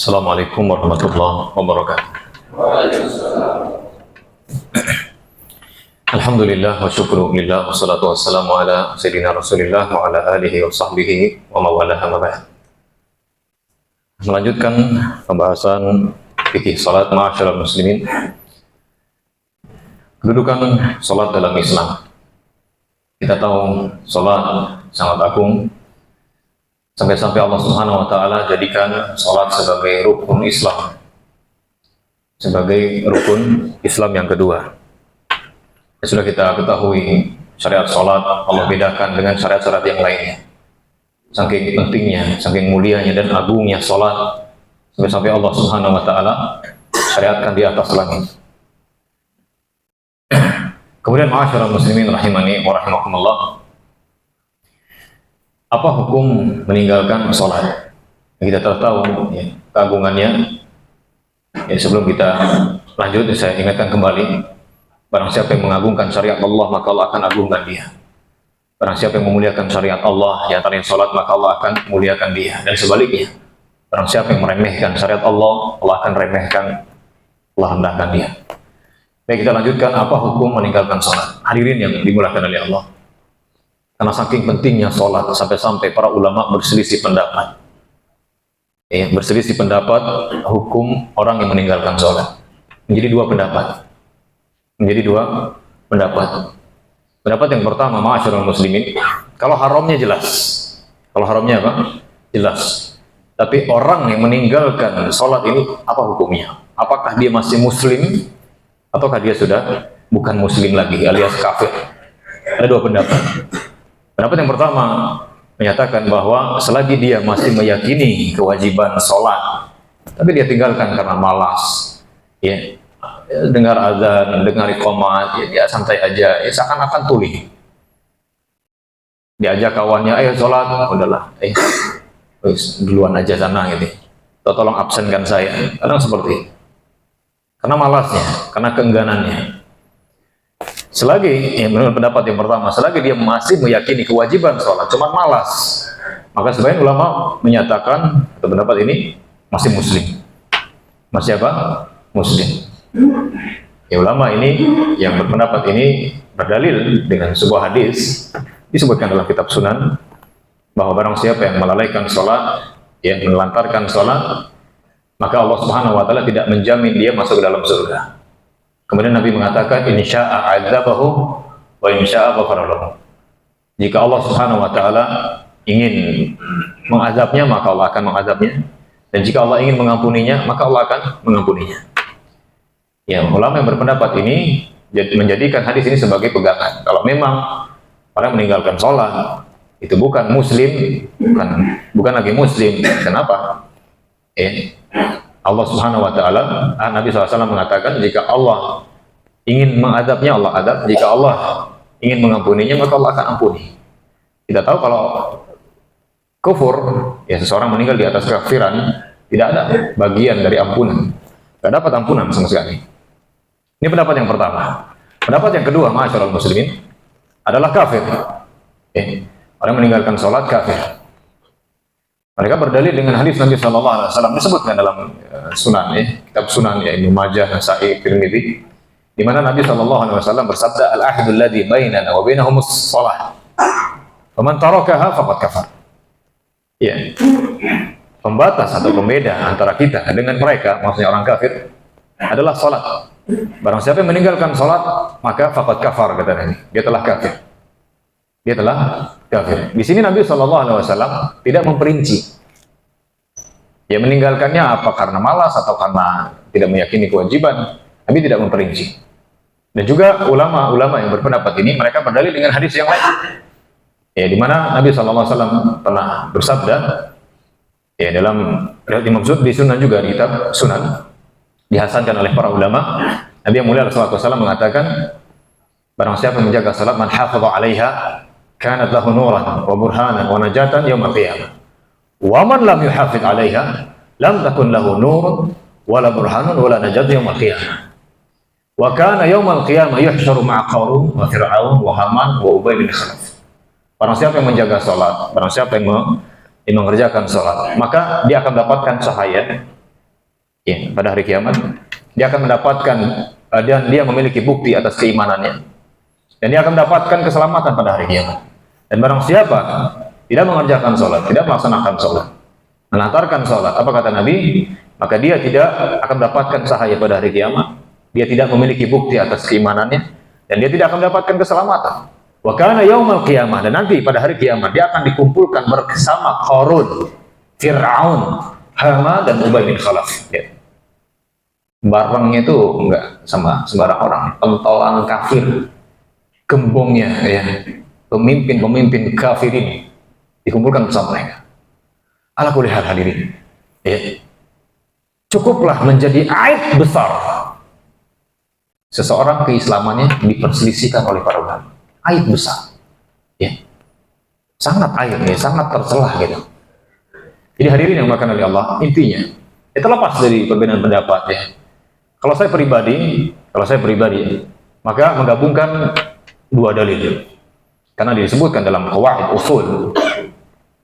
Assalamualaikum warahmatullahi wabarakatuh. Alhamdulillah wa syukru lillah wa salatu wassalamu ala sayyidina Rasulillah wa ala alihi wa sahbihi wa mawalaha ma ba'd. Melanjutkan pembahasan fikih salat ma'asyiral muslimin. Kedudukan salat dalam Islam. Kita tahu salat sangat agung. Sampai-sampai Allah Subhanahu wa taala jadikan salat sebagai rukun Islam. Sebagai rukun Islam yang kedua. Sudah kita ketahui syariat salat Allah bedakan dengan syariat-syariat yang lainnya. Saking pentingnya, saking mulianya dan agungnya salat sampai-sampai Allah Subhanahu wa taala syariatkan di atas langit. Kemudian ma'asyiral muslimin rahimani wa rahimakumullah. Apa hukum meninggalkan sholat? Kita tahu ya, keagungannya. Ya, sebelum kita lanjut, saya ingatkan kembali, barang siapa yang mengagungkan syariat Allah, maka Allah akan agungkan dia. Barang siapa yang memuliakan syariat Allah, di antaranya sholat, maka Allah akan memuliakan dia. Dan sebaliknya, barang siapa yang meremehkan syariat Allah, Allah akan remehkan, Allah rendahkan dia. Baik, kita lanjutkan, apa hukum meninggalkan sholat? Hadirin yang dimuliakan oleh Allah. Karena saking pentingnya sholat, sampai-sampai para ulama berselisih pendapat. Ya, berselisih pendapat hukum orang yang meninggalkan sholat. Menjadi dua pendapat. Pendapat yang pertama, ma'asyiral muslimin, kalau haramnya jelas. Kalau haramnya apa? Jelas. Tapi orang yang meninggalkan sholat ini, apa hukumnya? Apakah dia masih muslim? Ataukah dia sudah bukan muslim lagi, alias kafir? Ada dua pendapat. Pendapat yang pertama menyatakan bahwa selagi dia masih meyakini kewajiban sholat, tapi dia tinggalkan karena malas, ya, dengar azan, dengar iqamat, ya, dia santai aja, ya, seakan-akan tuli. Diajak kawannya, ayo sholat, udahlah, duluan aja sana gitu. Atau tolong absenkan saya. Kadang seperti itu. Karena malasnya, karena keengganannya. Selagi, ya menurut pendapat yang pertama, selagi dia masih meyakini kewajiban sholat, cuma malas, maka sebagian ulama menyatakan, atau pendapat ini, masih muslim. Masih apa? Muslim. Ya, ulama ini, yang berpendapat ini, berdalil dengan sebuah hadis, disebutkan dalam kitab Sunan, bahwa barang siapa yang melalaikan sholat, yang menelantarkan sholat, maka Allah Subhanahu wa taala tidak menjamin dia masuk ke dalam surga. Kemudian Nabi mengatakan, insya'a adzabahu wa insya'a ghafara lahu. Jika Allah Subhanahu wa taala ingin mengazabnya, maka Allah akan mengazabnya. Dan jika Allah ingin mengampuninya, maka Allah akan mengampuninya. Ya, ulama yang berpendapat ini menjadikan hadis ini sebagai pegangan. Kalau memang orang meninggalkan sholat itu bukan muslim, bukan lagi muslim. Kenapa? Allah Subhanahu wa taala, Nabi SAW mengatakan, jika Allah ingin mengadabnya, Allah adab. Jika Allah ingin mengampuninya, maka Allah akan ampuni. Kita tahu kalau kufur, ya seseorang meninggal di atas kekafiran, tidak ada bagian dari ampunan. Tidak dapat ampunan sama sekali. Ini pendapat yang pertama. Pendapat yang kedua, ma'asyiral muslimin, adalah kafir. Orang meninggalkan sholat kafir. Mereka berdalil dengan hadis Nabi Sallallahu Alaihi Wasallam disebutkan dalam Sunan, kitab Sunan, ya, Ibnu Majah, Nasa'i, Tirmidzi, di mana Nabi Sallallahu Alaihi Wasallam bersabda, al-ahdul ladzi bainana wa bainahumus shalah, faman tarakaha faqad kafar. Ya, pembatas atau pembeda antara kita dengan mereka, maksudnya orang kafir, adalah salat. Barang siapa yang meninggalkan salat, maka faqad kafar, kata Nabi, dia telah kafir. Dia telah kafir. Di sini Nabi SAW tidak memperinci. Ya, meninggalkannya apa karena malas atau karena tidak meyakini kewajiban. Nabi tidak memperinci. Dan juga ulama-ulama yang berpendapat ini, mereka berdalil dengan hadis yang lain. Ya, di mana Nabi SAW pernah bersabda, ya, dalam Imam Sud di Sunan juga, di kitab Sunan, dihasankan oleh para ulama. Nabi yang mulia SAW mengatakan, barang siapa menjaga salat, man hafadha 'alaiha kanat lahu nuran wa burhanan wa najatan yaumil qiyamah. Wa man lam yuhafidh 'alaiha lam takun lahu nurun wala burhanun wala najat yaumil qiyamah. Wa kana yaumil qiyamah yuhsyaru ma'a Qarun wa Fir'aun wa Haman wa Ubay bin Khalaf. Barang siapa yang menjaga salat, barang siapa yang mengerjakan salat, maka dia akan mendapatkan cahaya Ya, pada hari kiamat dia akan mendapatkan dan dia memiliki bukti atas keimanannya. Dan dia akan mendapatkan keselamatan pada hari kiamat. Dan barang siapa tidak mengerjakan sholat, tidak melaksanakan sholat, melantarkan sholat, apa kata Nabi? Maka dia tidak akan mendapatkan cahaya pada hari kiamat. Dia tidak memiliki bukti atas keimanannya, dan dia tidak akan mendapatkan keselamatan. Wa kana yaumal qiyamah, dan nanti pada hari kiamat dia akan dikumpulkan bersama Qarun, Fir'aun, Hama, dan Ubay bin Khalaf. Ya. Barengnya itu enggak sama sembarang orang, pentolan kafir, gembongnya, ya, pemimpin-pemimpin kafir ini dikumpulkan bersama mereka. Ala kulli hal hadirin, ya. Cukuplah menjadi aib besar seseorang keislamannya diperselisihkan oleh para ulama. Aib besar, ya, sangat aib, ya, sangat tercelah gitu. Jadi hadirin yang dimuliakan oleh Allah, intinya itu lepas dari perbedaan pendapat, ya. Kalau saya pribadi, maka menggabungkan dua dalil, karena disebutkan dalam qawaid usul,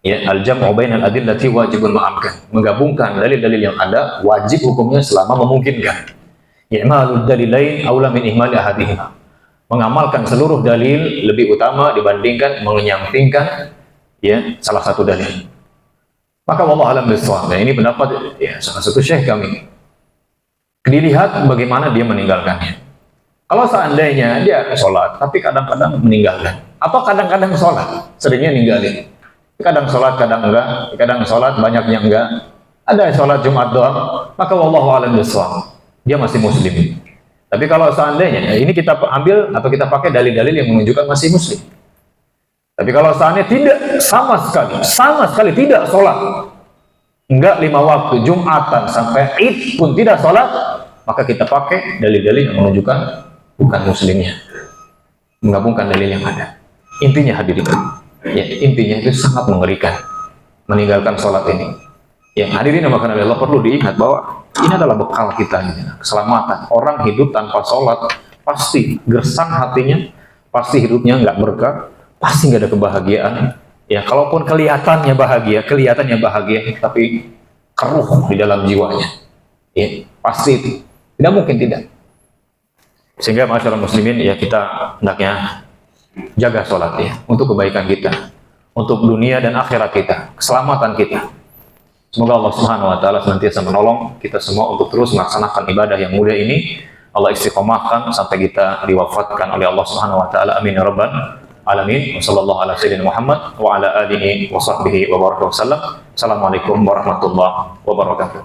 ya, al-jam'u bainal adillati wajibun ma'amkan, menggabungkan dalil-dalil yang ada wajib hukumnya selama memungkinkan. I'malud dalilain aula min ihmali ahadihima, mengamalkan seluruh dalil lebih utama dibandingkan menyampingkan, ya, salah satu dalil. Maka wallahu a'lam bishawab. Nah, ini pendapat, ya, salah satu syekh kami. Dilihat bagaimana dia meninggalkannya. Kalau seandainya dia sholat tapi kadang-kadang meninggalkan, atau kadang-kadang sholat seringnya ninggalin, kadang sholat kadang enggak, kadang sholat banyaknya enggak, ada sholat Jumat doang, maka wallahu a'lam bishawab, dia masih muslim. Tapi kalau seandainya, ini kita ambil atau kita pakai dalil-dalil yang menunjukkan masih muslim. Tapi kalau seandainya tidak, sama sekali tidak sholat, enggak 5 waktu, Jumatan sampai Id pun tidak sholat, maka kita pakai dalil-dalil yang menunjukkan bukan muslimnya, menggabungkan dalil yang ada. Intinya hadirin, ya, intinya itu sangat mengerikan meninggalkan sholat ini. Yang hadirin yang dimuliakan oleh Allah, perlu diingat bahwa ini adalah bekal kita, keselamatan. Orang hidup tanpa sholat pasti gersang hatinya, pasti hidupnya nggak berkah, pasti nggak ada kebahagiaan. Ya, kalaupun kelihatannya bahagia, tapi keruh di dalam jiwanya. Ya, pasti itu tidak mungkin tidak. Sehingga masyarakat muslimin, ya, kita hendaknya jaga sholat, ya, untuk kebaikan kita, untuk dunia dan akhirat kita, keselamatan kita. Semoga Allah Subhanahu wa taala senantiasa menolong kita semua untuk terus melaksanakan ibadah yang mulia ini. Allah istiqomahkan sampai kita diwafatkan oleh Allah Subhanahu wa taala. Amin ya rabbal alamin. Wassallallahu ala sayyidina Muhammad wa ala alihi wa sahbihi wa baraka wasallam. Assalamualaikum warahmatullahi wabarakatuh.